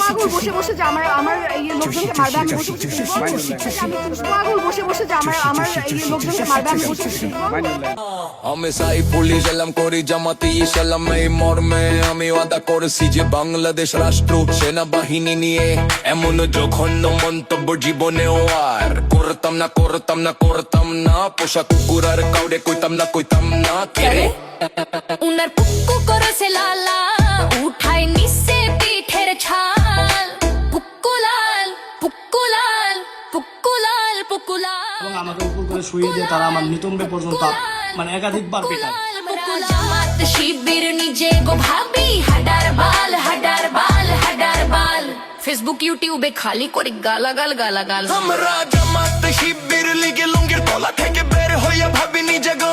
পাগল বসে বসে যে আমার লোকজনকে মারবে আমি বসে বসে পাগল বসে বসে যে আমার লোকজনকে মারবে আমি বসে বসে আমি সাইফুলি সালাম করি জামাতে ইসলাম এই মর্মে আমি ওয়াদা করেছি যে বাংলাদেশ রাষ্ট্র সেনাবাহিনী নিয়ে এমন জঘন্য মন্তব্য জীবনেও আর করতাম না পোশাক কুকুর আর কাউরে কইতাম না কেরে উনার পুক্কু করেছে লালা উঠায় নিচে পিঠের ছাল পুক্কুলাল পুক্কুলাল পুক্কুলাল পুক্কুলাল এবং আমাকে উপর করে শুয়ে দিয়ে তারা আমার নিতম্বে পর্যন্ত মানে একাধিকবার পেটায়। জামাত শিবির নিজে গো ভাবি হাডার বাল ফেসবুক ইউটিউবে খালি করে গালাগাল আমরা জামাত শিবির লিগে লুঙ্গির তলা থেকে বের হইয়া ভাবি নিজে গো